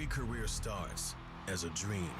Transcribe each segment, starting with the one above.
Every career starts as a dream.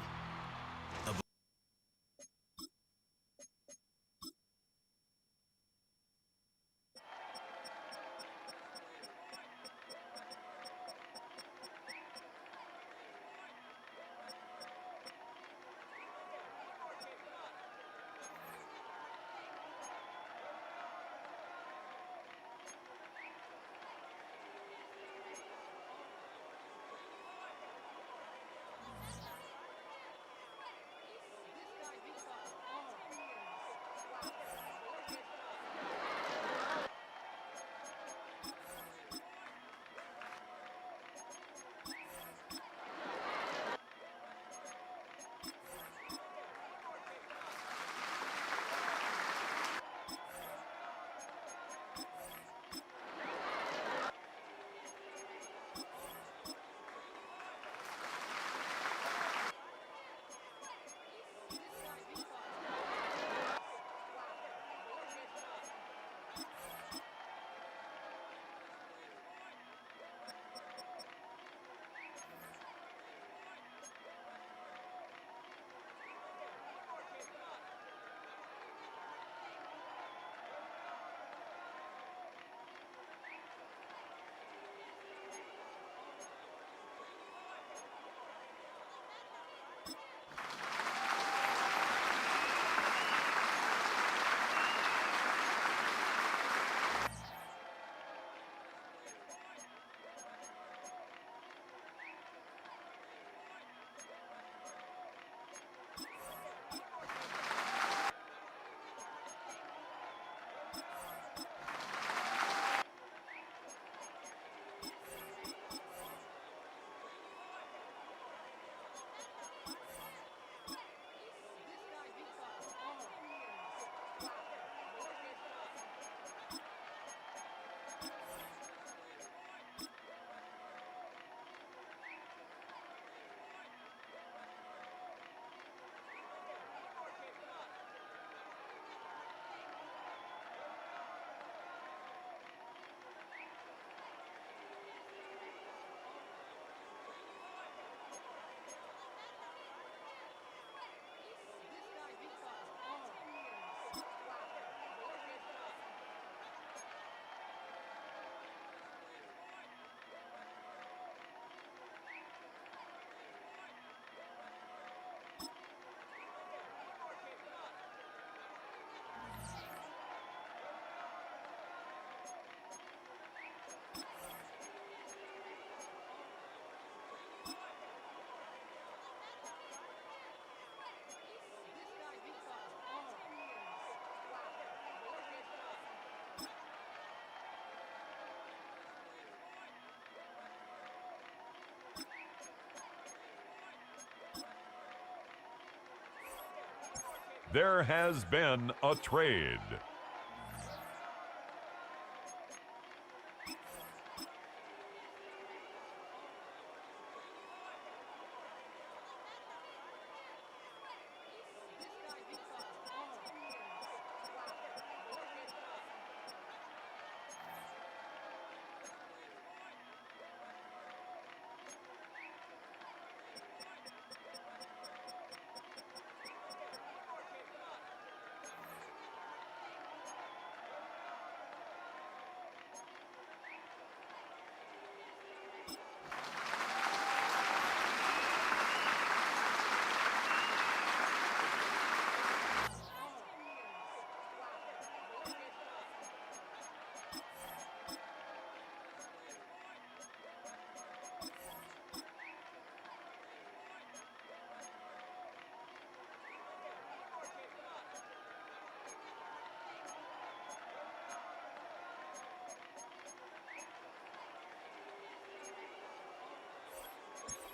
There has been a trade.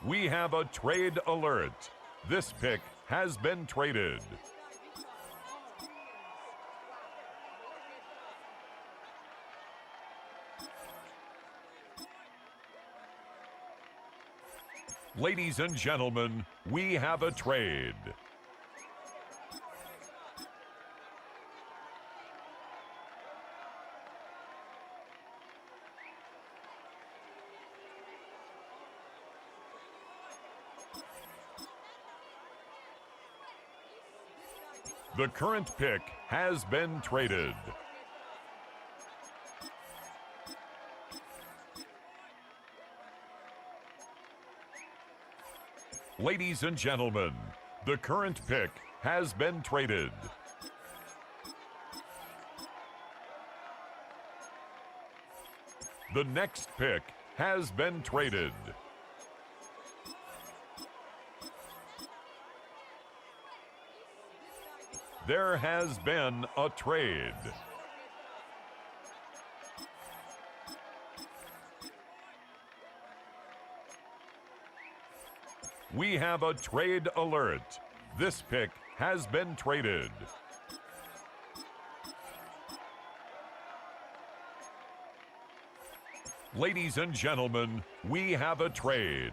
We have a trade alert. This pick has been traded. Ladies and gentlemen, we have a trade. The current pick has been traded. Ladies and gentlemen, the current pick has been traded. The next pick has been traded. There has been a trade. We have a trade alert. This pick has been traded. Ladies and gentlemen, we have a trade.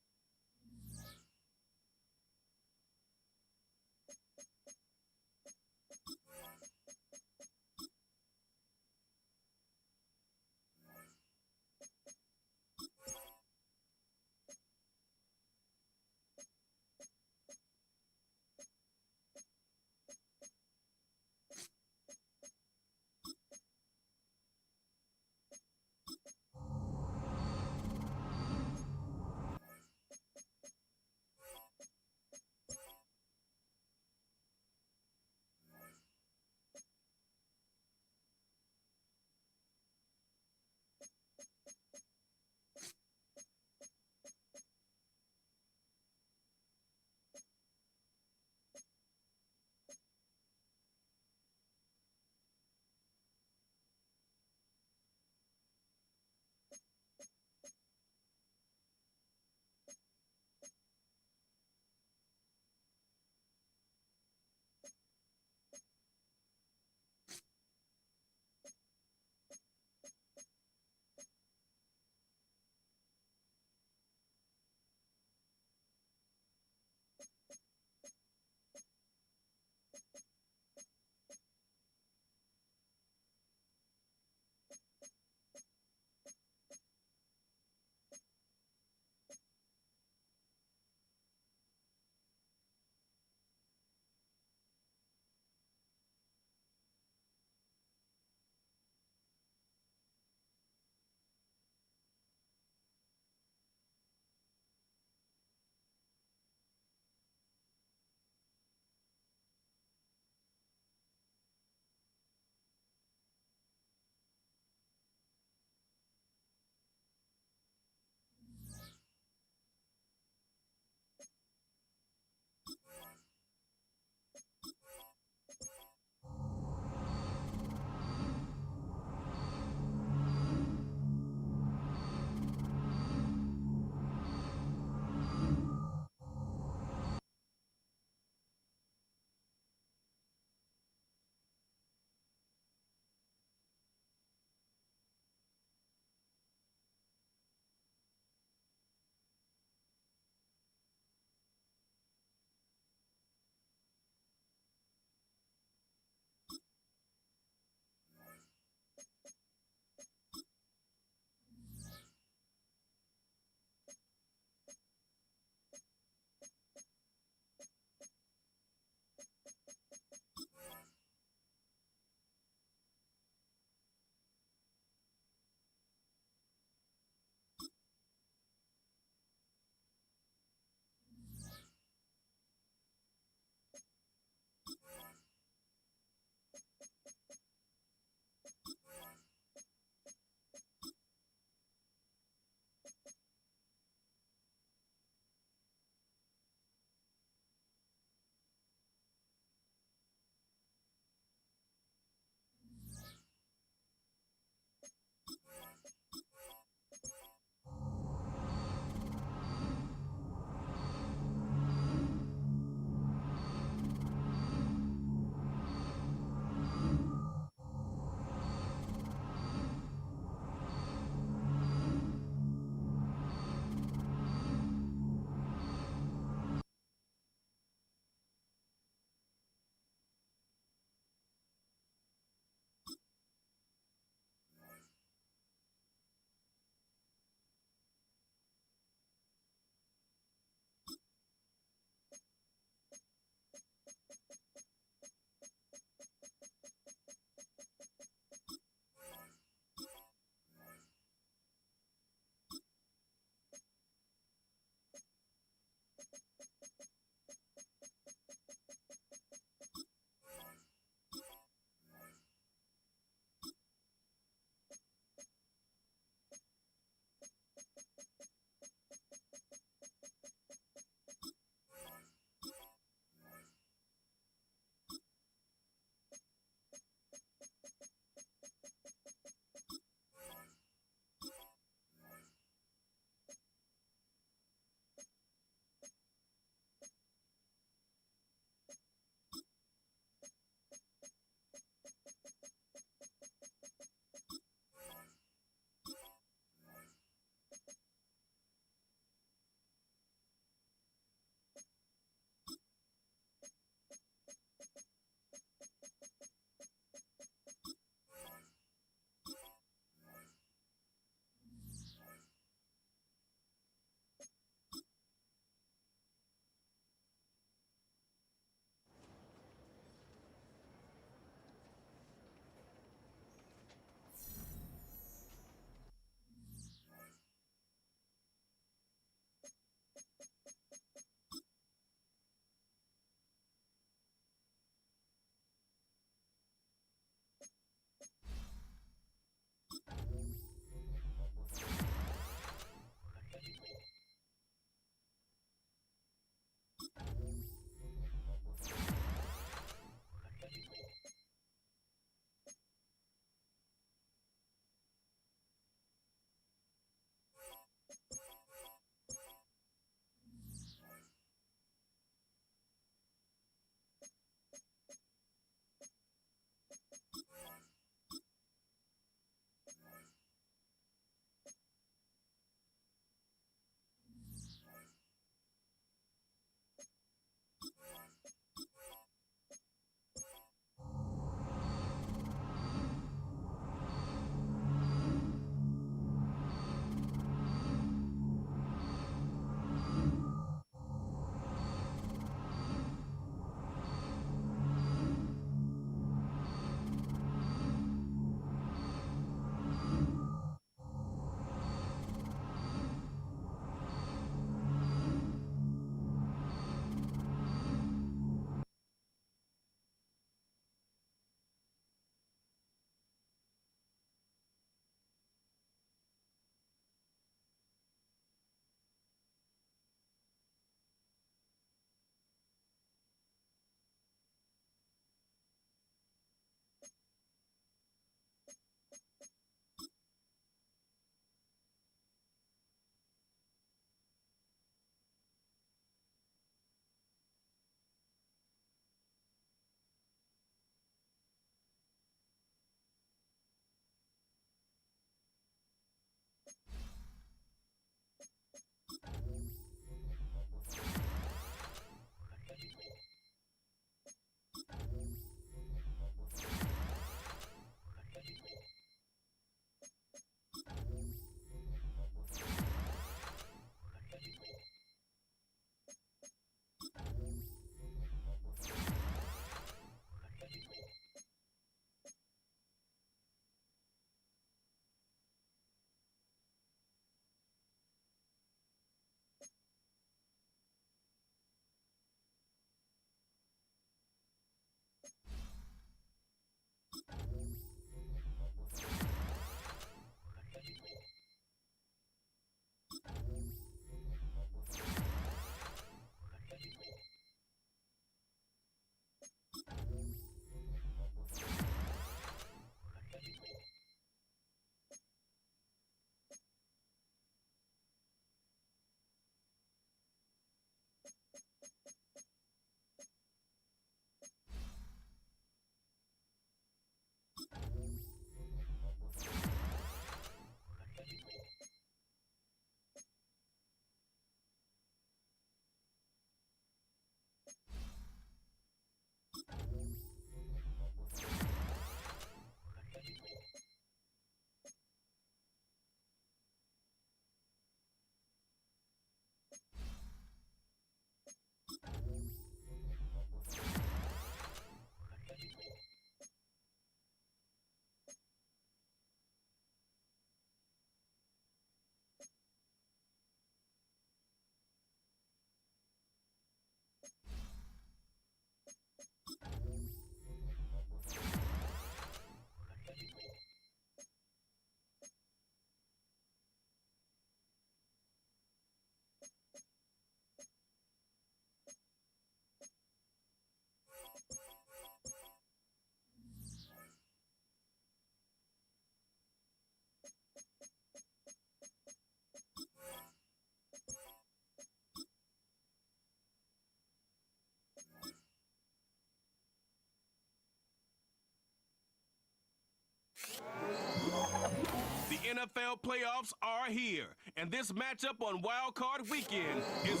NFL playoffs are here, and this matchup on Wild Card Weekend is...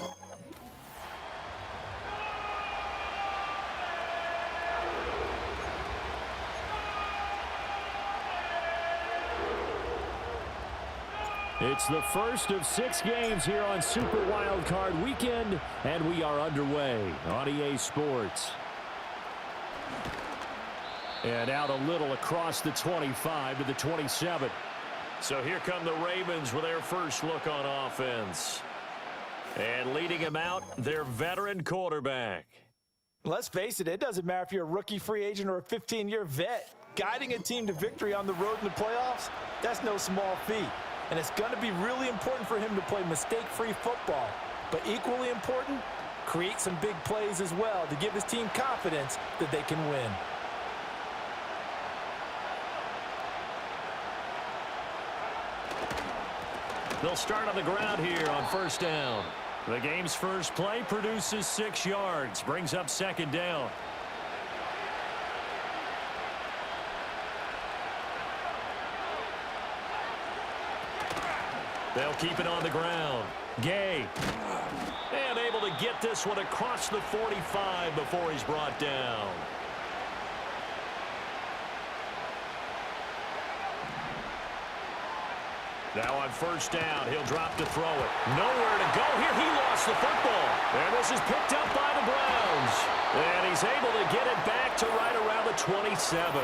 It's the first of 6 games here on Super Wild Card Weekend, and we are underway on EA Sports. And out a little across the 25 to the 27. So here come the Ravens with their first look on offense. And leading him out, their veteran quarterback. Let's face it, it doesn't matter if you're a rookie free agent or a 15-year vet. Guiding a team to victory on the road in the playoffs, that's no small feat. And it's going to be really important for him to play mistake-free football. But equally important, create some big plays as well to give his team confidence that they can win. They'll start on the ground here on first down. The game's first play produces 6 yards, brings up second down. They'll keep it on the ground. Gay. And able to get this one across the 45 before he's brought down. Now on first down, he'll drop to throw it. Nowhere to go here. He lost the football. And this is picked up by the Browns. And he's able to get it back to right around the 27.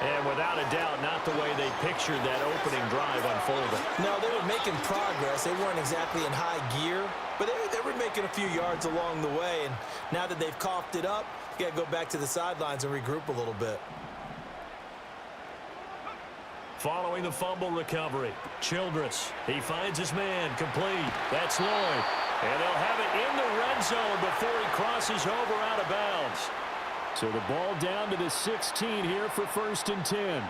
And without a doubt, not the way they pictured that opening drive unfolding. No, they were making progress. They weren't exactly in high gear, but they were making a few yards along the way. And now that they've coughed it up, you got to go back to the sidelines and regroup a little bit. Following the fumble recovery, Childress. He finds his man complete. That's Lloyd. And they'll have it in the red zone before he crosses over out of bounds. So the ball down to the 16 here for first and 10.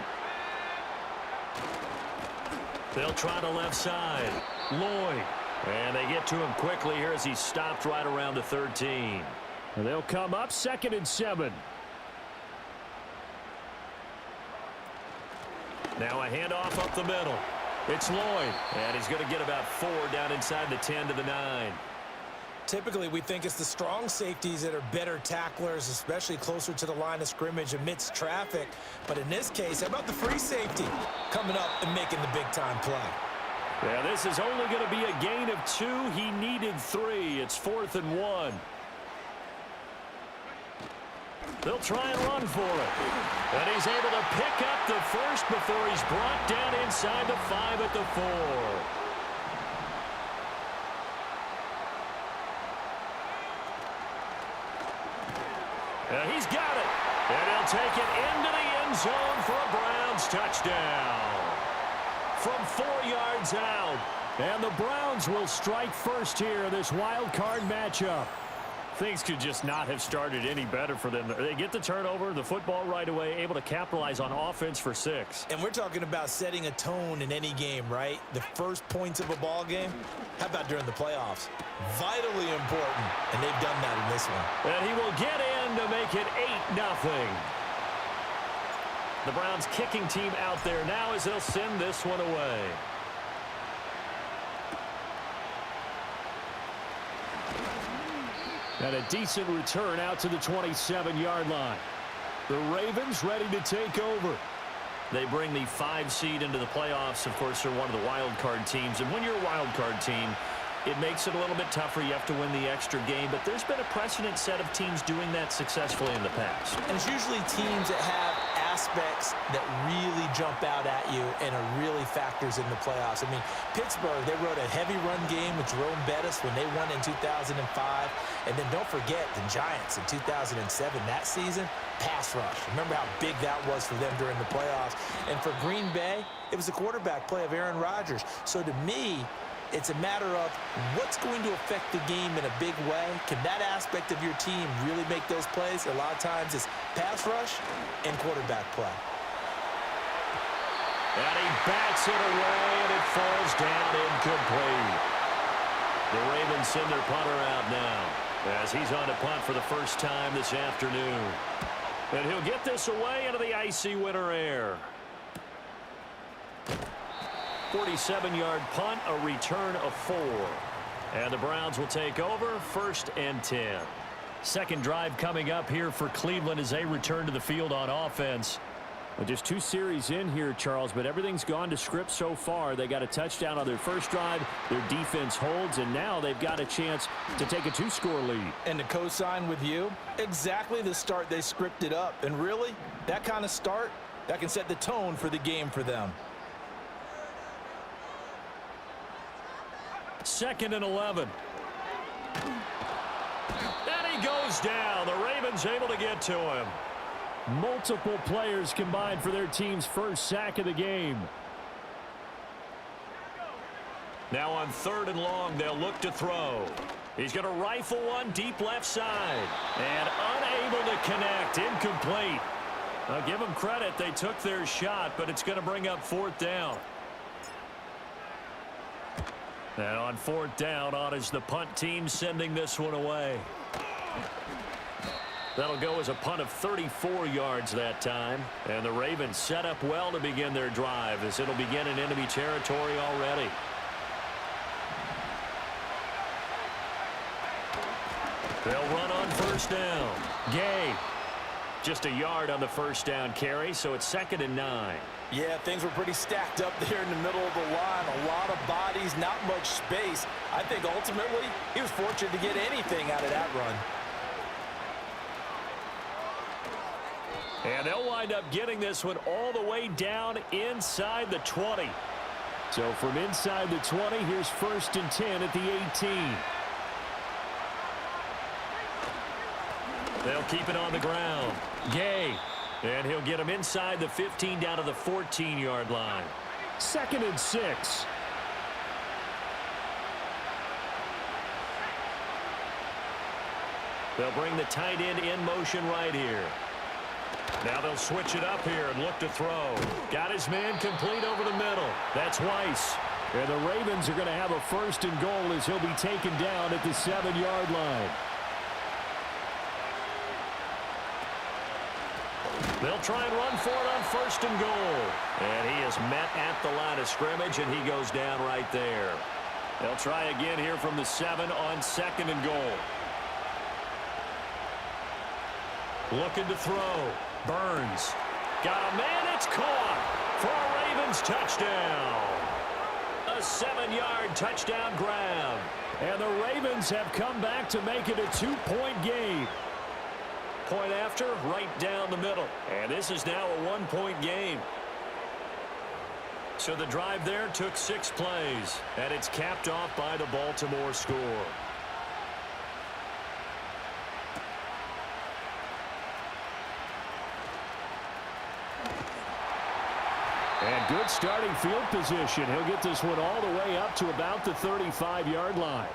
They'll try the left side. Lloyd. And they get to him quickly here as he's stopped right around the 13. And they'll come up second and 7. Now a handoff up the middle. It's Lloyd. And he's going to get about 4 down inside the 10 to the 9. Typically, we think it's the strong safeties that are better tacklers, especially closer to the line of scrimmage amidst traffic. But in this case, how about the free safety coming up and making the big-time play? Yeah, this is only going to be a gain of 2. He needed 3. It's 4th and 1. They'll try and run for it. And he's able to pick up the first before he's brought down inside the 5 at the 4. And he's got it. And he'll take it into the end zone for a Browns touchdown. From 4 yards out. And the Browns will strike first here in this wild card matchup. Things could just not have started any better for them. They get the turnover, the football right away, able to capitalize on offense for 6. And we're talking about setting a tone in any game, right? The first points of a ball game. How about during the playoffs? Vitally important, and they've done that in this one. And he will get in to make it 8-0. The Browns kicking team out there now as they'll send this one away. And a decent return out to the 27-yard line. The Ravens ready to take over. They bring the 5 seed into the playoffs. Of course, they're one of the wild card teams. And when you're a wild card team, it makes it a little bit tougher. You have to win the extra game. But there's been a precedent set of teams doing that successfully in the past. And it's usually teams that have aspects that really jump out at you and are really factors in the playoffs. I mean, Pittsburgh, they rode a heavy run game with Jerome Bettis when they won in 2005. And then don't forget the Giants in 2007, that season, pass rush. Remember how big that was for them during the playoffs. And for Green Bay, it was the quarterback play of Aaron Rodgers. So to me, it's a matter of what's going to affect the game in a big way. Can that aspect of your team really make those plays? A lot of times it's pass rush and quarterback play. And he bats it away, and it falls down incomplete. The Ravens send their punter out now as he's on to punt for the first time this afternoon. And he'll get this away into the icy winter air. 47-yard punt, a return of 4. And the Browns will take over 1st and 10. Second drive coming up here for Cleveland as they return to the field on offense. Well, just 2 series in here, Charles, but everything's gone to script so far. They got a touchdown on their first drive. Their defense holds, and now they've got a chance to take a 2-score lead. And to co-sign with you, exactly the start they scripted up. And really, that kind of start, that can set the tone for the game for them. 2nd and 11. And he goes down. The Ravens able to get to him. Multiple players combined for their team's first sack of the game. Now on 3rd and long, they'll look to throw. He's going to rifle one deep left side. And unable to connect. Incomplete. I'll give them credit. They took their shot, but it's going to bring up 4th down. And on 4th down, on is the punt team sending this one away. That'll go as a punt of 34 yards that time. And the Ravens set up well to begin their drive as it'll begin in enemy territory already. They'll run on 1st down. Gay. Just a yard on the 1st down carry, so it's 2nd and 9. Yeah, things were pretty stacked up there in the middle of the line. A lot of bodies, not much space. I think ultimately he was fortunate to get anything out of that run. And they'll wind up getting this one all the way down inside the 20. So from inside the 20, here's 1st and 10 at the 18. They'll keep it on the ground. Gay. And he'll get him inside the 15 down to the 14-yard line. 2nd and 6. They'll bring the tight end in motion right here. Now they'll switch it up here and look to throw. Got his man complete over the middle. That's Weiss. And the Ravens are going to have a 1st and goal as he'll be taken down at the 7-yard line. They'll try and run for it on 1st and goal. And he is met at the line of scrimmage, and he goes down right there. They'll try again here from the 7 on 2nd and goal. Looking to throw. Burns. Got a man. It's caught for a Ravens touchdown. A 7-yard touchdown grab. And the Ravens have come back to make it a 2-point game. Point after, right down the middle. And this is now a 1-point game. So the drive there took 6 plays. And it's capped off by the Baltimore score. And good starting field position. He'll get this one all the way up to about the 35-yard line.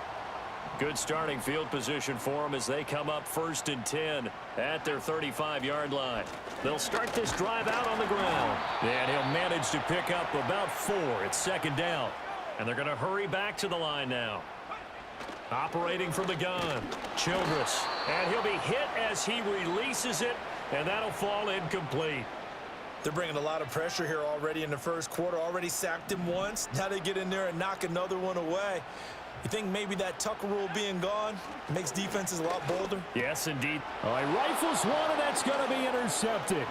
Good starting field position for him as they come up 1st and 10 at their 35-yard line. They'll start this drive out on the ground. And he'll manage to pick up about 4. It's 2nd down. And they're going to hurry back to the line now. Operating from the gun. Childress. And he'll be hit as he releases it. And that'll fall incomplete. They're bringing a lot of pressure here already in the first quarter. Already sacked him once. Now they get in there and knock another one away. You think maybe that Tucker rule being gone makes defenses a lot bolder? Yes, indeed. All right, rifles one, and that's going to be intercepted.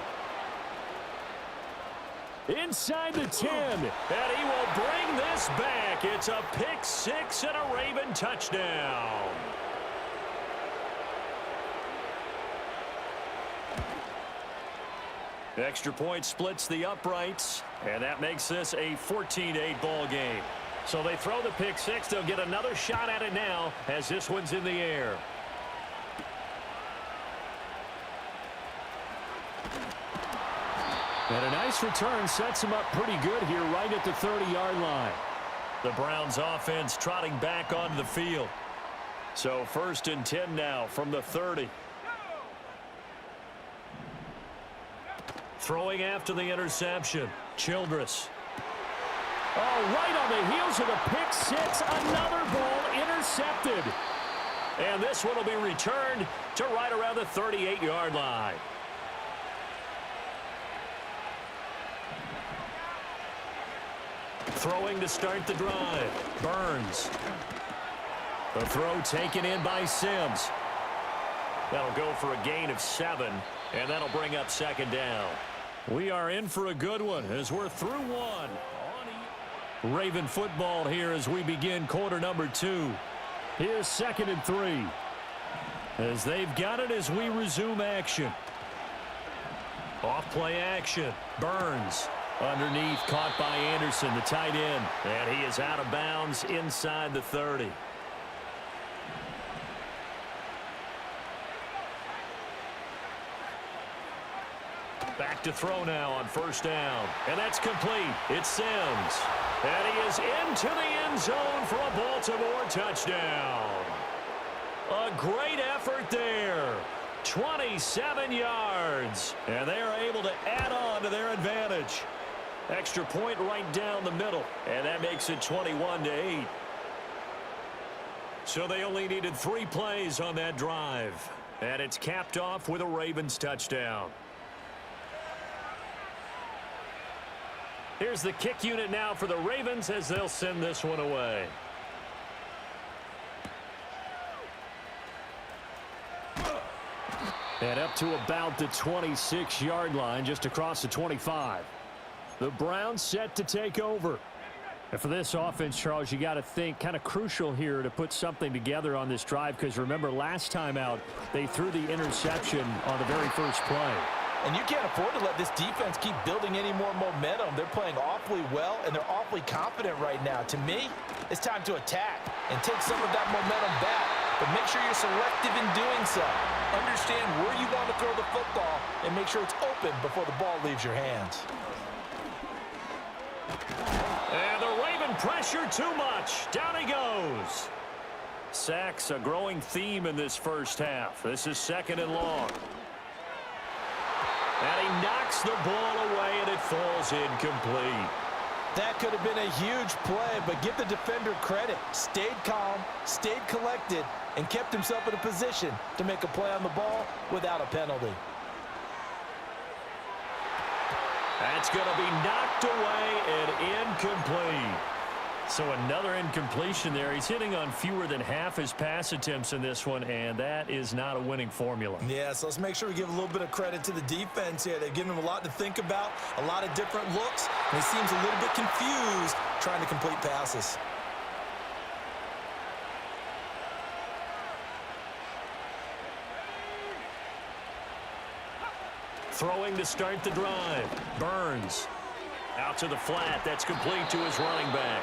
Inside the 10, and he will bring this back. It's a pick 6 and a Raven touchdown. Extra point splits the uprights, and that makes this a 14-8 ball game. So they throw the pick 6. They'll get another shot at it now as this one's in the air. And a nice return sets him up pretty good here right at the 30-yard line. The Browns offense trotting back onto the field. So 1st and 10 now from the 30. Throwing after the interception. Childress. Oh, right on the heels of the pick 6. Another ball intercepted. And this one will be returned to right around the 38-yard line. Throwing to start the drive. Burns. The throw taken in by Sims. That'll go for a gain of 7, and that'll bring up second down. We are in for a good one as we're through one. Raven football here as we begin quarter number 2. Here's 2nd and 3. As they've got it as we resume action. Off play action. Burns. Underneath, caught by Anderson, the tight end. And he is out of bounds inside the 30. Back to throw now on first down. And that's complete. It's Sims. And he is into the end zone for a Baltimore touchdown. A great effort there. 27 yards. And they are able to add on to their advantage. Extra point right down the middle. And that makes it 21-8. So they only needed 3 plays on that drive. And it's capped off with a Ravens touchdown. Here's the kick unit now for the Ravens as they'll send this one away. And up to about the 26-yard line, just across the 25. The Browns set to take over. And for this offense, Charles, you got to think kind of crucial here to put something together on this drive, because remember last time out they threw the interception on the very first play. And you can't afford to let this defense keep building any more momentum. They're playing awfully well, and they're awfully confident right now. To me, it's time to attack and take some of that momentum back. But make sure you're selective in doing so. Understand where you want to throw the football and make sure it's open before the ball leaves your hands. And the Raven pressure too much. Down he goes. Sacks a growing theme in this first half. This is 2nd and long. And he knocks the ball away, and it falls incomplete. That could have been a huge play, but give the defender credit. Stayed calm, stayed collected, and kept himself in a position to make a play on the ball without a penalty. That's going to be knocked away and incomplete. So another incompletion there. He's hitting on fewer than half his pass attempts in this one, and that is not a winning formula. Yeah, so let's make sure we give a little bit of credit to the defense here. They've given him a lot to think about, a lot of different looks, and he seems a little bit confused trying to complete passes. Throwing to start the drive. Burns. Out to the flat. That's complete to his running back.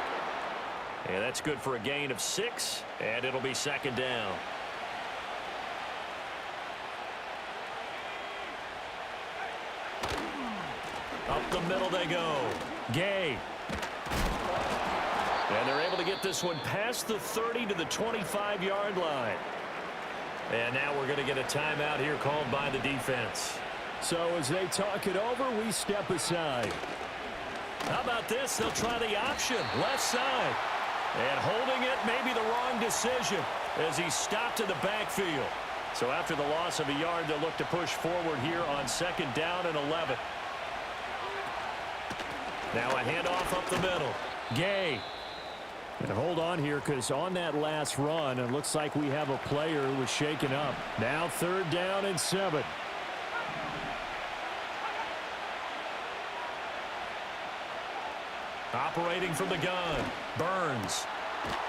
And that's good for a gain of 6, and it'll be 2nd down. Up the middle they go. Gay. And they're able to get this one past the 30 to the 25-yard line. And now we're going to get a timeout here called by the defense. So as they talk it over, we step aside. How about this? They'll try the option, left side. And holding it may be the wrong decision as he stopped in the backfield. So after the loss of a yard, they'll look to push forward here on 2nd down and 11. Now a handoff up the middle. Gay. And hold on here, because on that last run, it looks like we have a player who was shaken up. Now 3rd down and 7. Operating from the gun. Burns.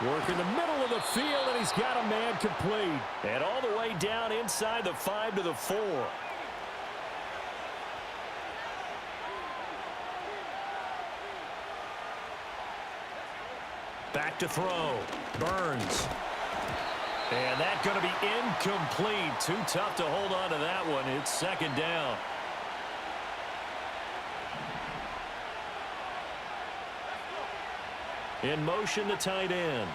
Working the middle of the field, and he's got a man complete. And all the way down inside the 5 to the 4. Back to throw. Burns. And that's going to be incomplete. Too tough to hold on to that one. It's 2nd down. In motion, the tight end.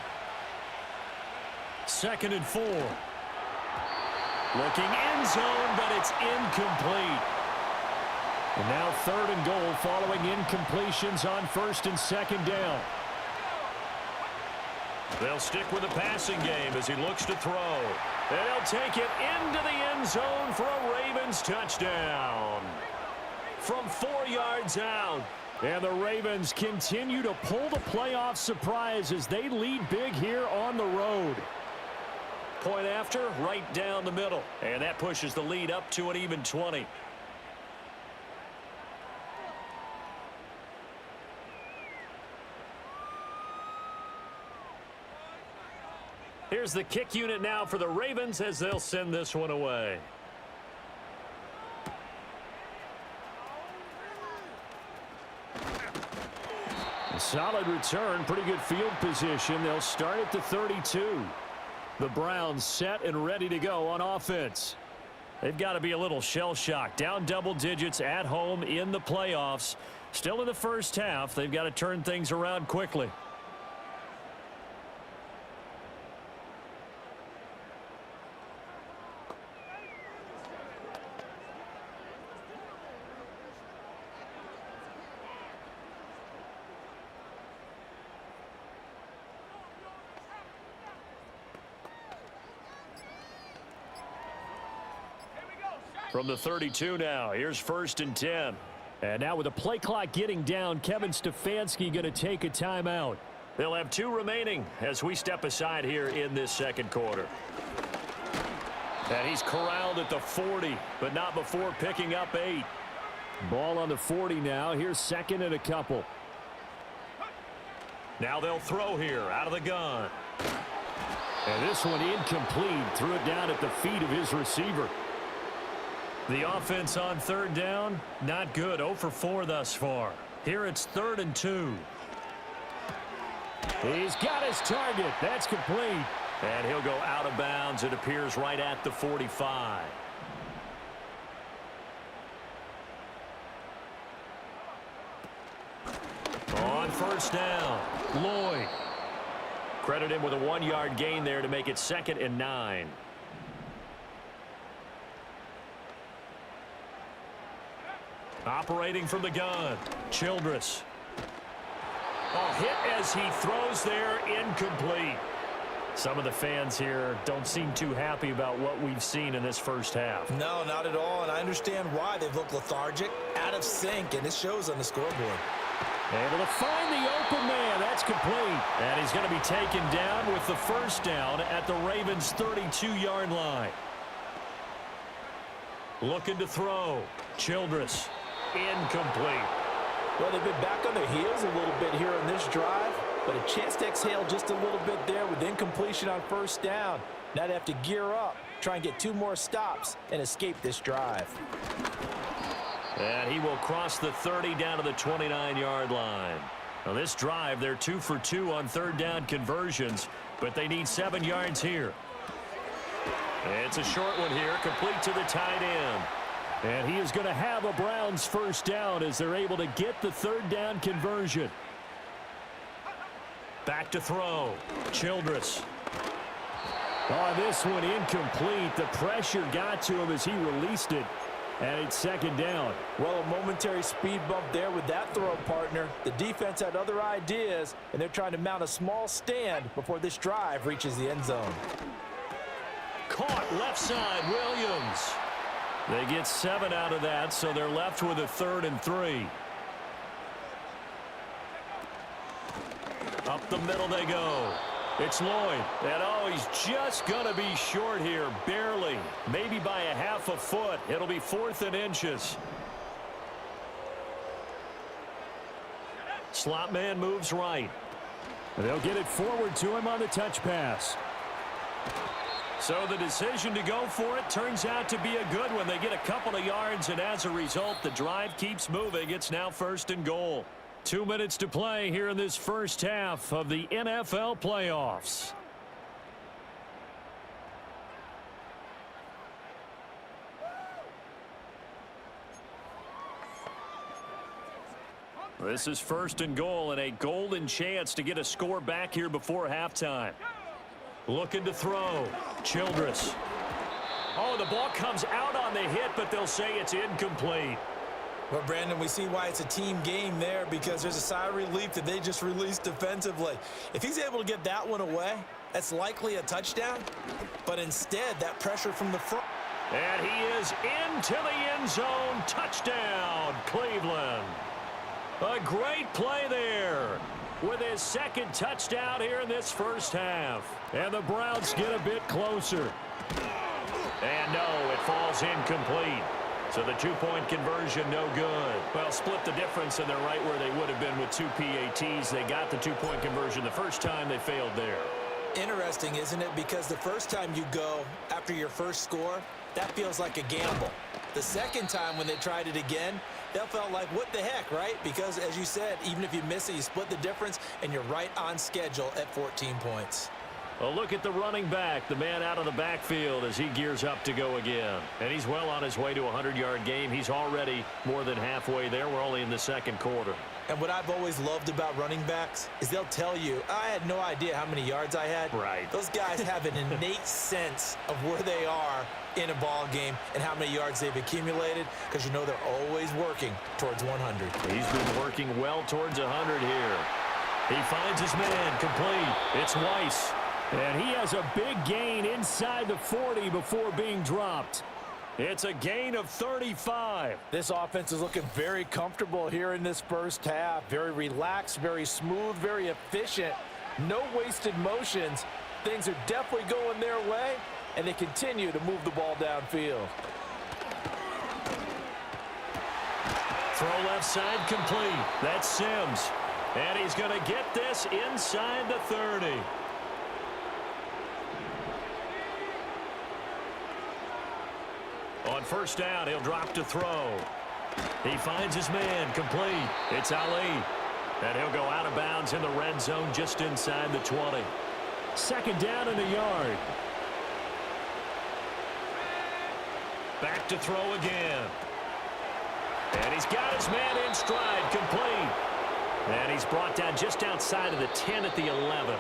2nd and 4. Looking end zone, but it's incomplete. And now 3rd and goal following incompletions on 1st and 2nd down. They'll stick with the passing game as he looks to throw. And he'll take it into the end zone for a Ravens touchdown. From 4 yards out, And the Ravens continue to pull the playoff surprise as they lead big here on the road. Point after, right down the middle. And that pushes the lead up to an even 20. Here's the kick unit now for the Ravens as they'll send this one away. A solid return, pretty good field position. They'll start at the 32. The Browns set and ready to go on offense. They've got to be a little shell-shocked. Down double digits at home in the playoffs. Still in the first half. They've got to turn things around quickly. From the 32 now, here's 1st and 10. And now with the play clock getting down, Kevin Stefanski going to take a timeout. They'll have 2 remaining as we step aside here in this second quarter. And he's corralled at the 40, but not before picking up 8. Ball on the 40 now. Here's 2nd and a couple. Now they'll throw here out of the gun. And this one incomplete. Threw it down at the feet of his receiver. The offense on 3rd down, not good. 0 for 4 thus far. Here it's 3rd and 2. He's got his target. That's complete. And he'll go out of bounds. It appears right at the 45. On 1st down, Lloyd. Credit him with a 1-yard gain there to make it 2nd and 9. Operating from the gun, Childress. Oh, hit as he throws there, incomplete. Some of the fans here don't seem too happy about what we've seen in this first half. No, not at all, and I understand why. They've looked lethargic, out of sync, and it shows on the scoreboard. Able to find the open man. That's complete. And he's going to be taken down with the 1st down at the Ravens' 32-yard line. Looking to throw, Childress. Incomplete. Well, they've been back on their heels a little bit here on this drive, but a chance to exhale just a little bit there with incompletion on 1st down. Now they have to gear up, try and get 2 more stops, and escape this drive. And he will cross the 30 down to the 29-yard line. Now this drive, they're 2 for 2 on 3rd down conversions, but they need 7 yards here. It's a short one here, complete to the tight end. And he is going to have a Browns 1st down as they're able to get the 3rd down conversion. Back to throw. Childress. Oh, this one incomplete. The pressure got to him as he released it. And it's 2nd down. Well, a momentary speed bump there with that throw, partner. The defense had other ideas, and they're trying to mount a small stand before this drive reaches the end zone. Caught left side, Williams. They get 7 out of that, so they're left with a 3rd and 3. Up the middle they go. It's Lloyd. And oh, he's just going to be short here, barely. Maybe by a half a foot. It'll be 4th and inches. Slot man moves right. They'll get it forward to him on the touch pass. So the decision to go for it turns out to be a good one. They get a couple of yards, and as a result, the drive keeps moving. It's now 1st and goal. 2 minutes to play here in this first half of the NFL playoffs. This is 1st and goal, and a golden chance to get a score back here before halftime. Looking to throw. Childress. Oh, the ball comes out on the hit, but they'll say it's incomplete. Well, Brandon, we see why it's a team game there, because there's a sigh of relief that they just released defensively. If he's able to get that one away, that's likely a touchdown. But instead, that pressure from the front. And he is into the end zone. Touchdown, Cleveland. A great play there with his second touchdown here in this first half. And the Browns get a bit closer. And no, it falls incomplete. So the two-point conversion, no good. Well, split the difference, and they're right where they would have been with two PATs. They got the two-point conversion the first time. They failed there. Interesting, isn't it? Because the first time you go after your first score, that feels like a gamble. The second time when they tried it again, that felt like, what the heck, right? Because, as you said, even if you miss it, you split the difference, and you're right on schedule at 14 points. A look at the running back, the man out of the backfield as he gears up to go again. And he's well on his way to a 100-yard game. He's already more than halfway there. We're only in the second quarter. And what I've always loved about running backs is they'll tell you, I had no idea how many yards I had. Right. Those guys have an innate sense of where they are in a ball game and how many yards they've accumulated, because you know they're always working towards 100. He's been working well towards 100 here. He finds his man complete. It's Weiss. And he has a big gain inside the 40 before being dropped. It's a gain of 35. This offense is looking very comfortable here in this first half. Very relaxed, very smooth, very efficient. No wasted motions. Things are definitely going their way, and they continue to move the ball downfield. Throw left side complete. That's Sims. And he's going to get this inside the 30. On first down, he'll drop to throw. He finds his man complete. It's Ali. And he'll go out of bounds in the red zone just inside the 20. Second down in the yard. Back to throw again. And he's got his man in stride, complete. And he's brought down just outside of the 10 at the 11.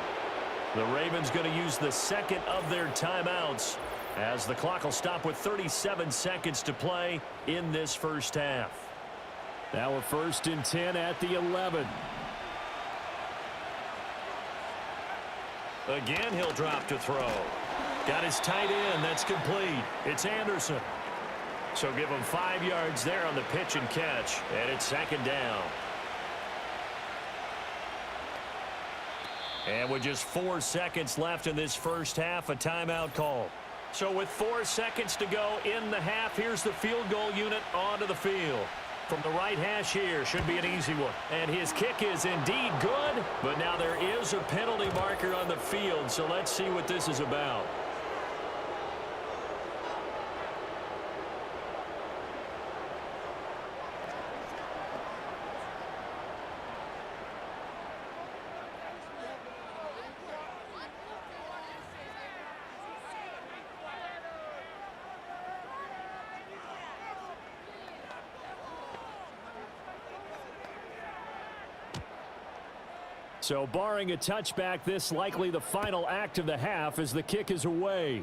The Ravens going to use the second of their timeouts, as the clock will stop with 37 seconds to play in this first half. Now a 1st and 10 at the 11. Again, he'll drop to throw. Got his tight end. That's complete. It's Anderson. So give him 5 yards there on the pitch and catch. And it's second down. And with just 4 seconds left in this first half, a timeout call. So with 4 seconds to go in the half, here's the field goal unit onto the field. From the right hash here, should be an easy one. And his kick is indeed good, but now there is a penalty marker on the field, so let's see what this is about. So barring a touchback, this likely the final act of the half as the kick is away.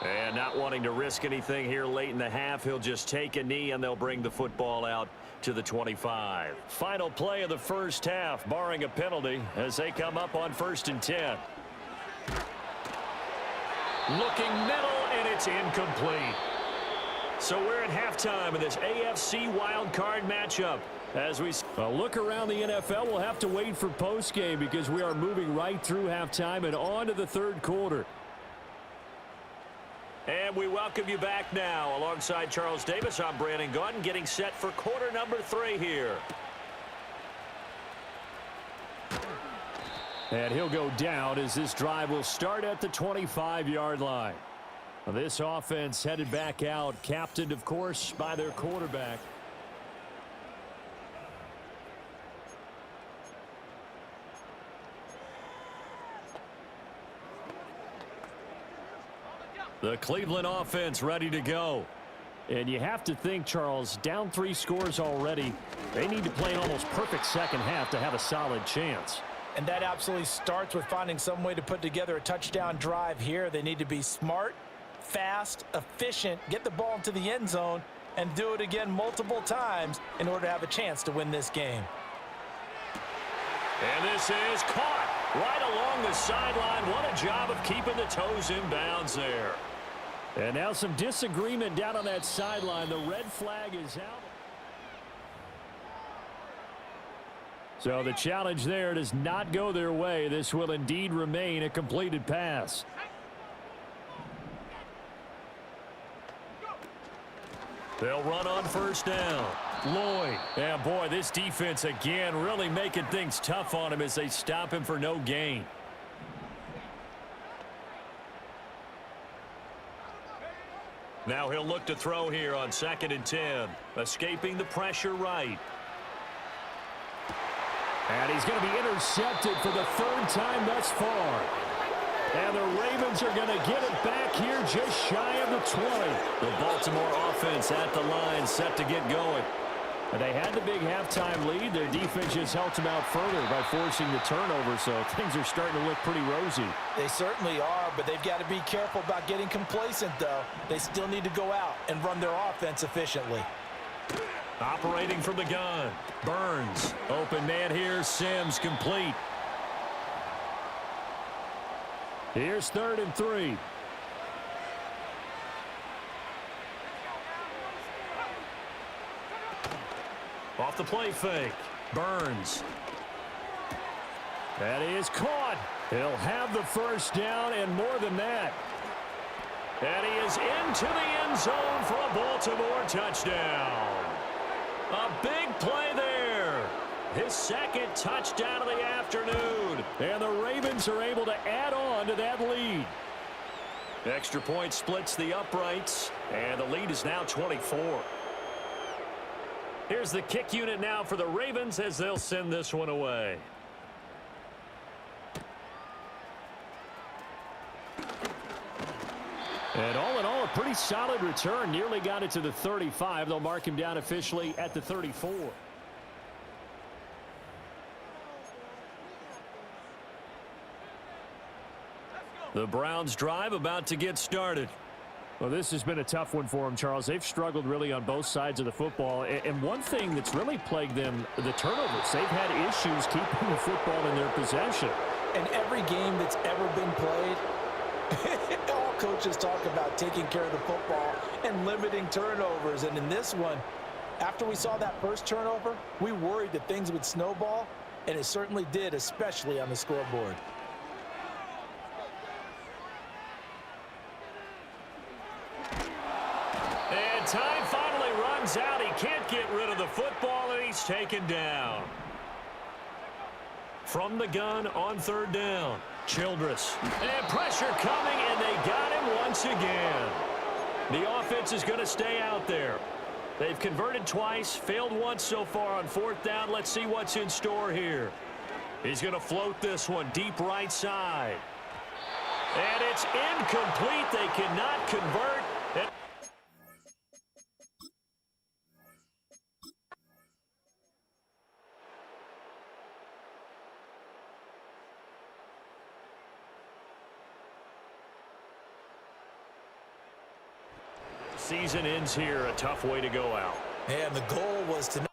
And not wanting to risk anything here late in the half, he'll just take a knee and they'll bring the football out to the 25. Final play of the first half, barring a penalty, as they come up on 1st and 10. Looking middle, and it's incomplete. So we're at halftime in this AFC wildcard matchup. As we look around the NFL, we'll have to wait for postgame because we are moving right through halftime and on to the third quarter. And we welcome you back now. Alongside Charles Davis, I'm Brandon Gaudin, getting set for quarter number 3 here. And he'll go down as this drive will start at the 25-yard line. This offense headed back out, captained, of course, by their quarterback. The Cleveland offense ready to go. And you have to think, Charles, down 3 scores already. They need to play an almost perfect second half to have a solid chance. And that absolutely starts with finding some way to put together a touchdown drive here. They need to be smart, fast, efficient, get the ball into the end zone, and do it again multiple times in order to have a chance to win this game. And this is caught right along the sideline. What a job of keeping the toes in bounds there. And now some disagreement down on that sideline. The red flag is out. So the challenge there does not go their way. This will indeed remain a completed pass. They'll run on first down. Lloyd. Yeah, boy, this defense again really making things tough on him as they stop him for no gain. Now he'll look to throw here on 2nd and 10. Escaping the pressure right. And he's going to be intercepted for the 3rd time thus far. And the Ravens are going to get it back here just shy of the 20. The Baltimore offense at the line, set to get going. And they had the big halftime lead. Their defense just helped them out further by forcing the turnover, so things are starting to look pretty rosy. They certainly are, but they've got to be careful about getting complacent, though. They still need to go out and run their offense efficiently. Operating from the gun, Burns. Open man here, Sims complete. Here's 3rd and 3. Off the play fake, Burns. That is caught. He'll have the first down and more than that. And he is into the end zone for a Baltimore touchdown. A big play there. His 2nd touchdown of the afternoon. And the Ravens are able to add on to that lead. Extra point splits the uprights, and the lead is now 24. Here's the kick unit now for the Ravens as they'll send this one away. And all in all, a pretty solid return. Nearly got it to the 35. They'll mark him down officially at the 34. The Browns drive about to get started. Well, this has been a tough one for them, Charles. They've struggled really on both sides of the football. And one thing that's really plagued them, the turnovers. They've had issues keeping the football in their possession. In every game that's ever been played, all coaches talk about taking care of the football and limiting turnovers. And in this one, after we saw that first turnover, we worried that things would snowball, and it certainly did, especially on the scoreboard. And time finally runs out. He can't get rid of the football, and he's taken down. From the gun on 3rd down, Childress. And pressure coming, and they got him once again. The offense is going to stay out there. They've converted twice, failed once so far on 4th down. Let's see what's in store here. He's going to float this one deep right side. And it's incomplete. They cannot convert. Season ends here. A tough way to go out. And the goal was to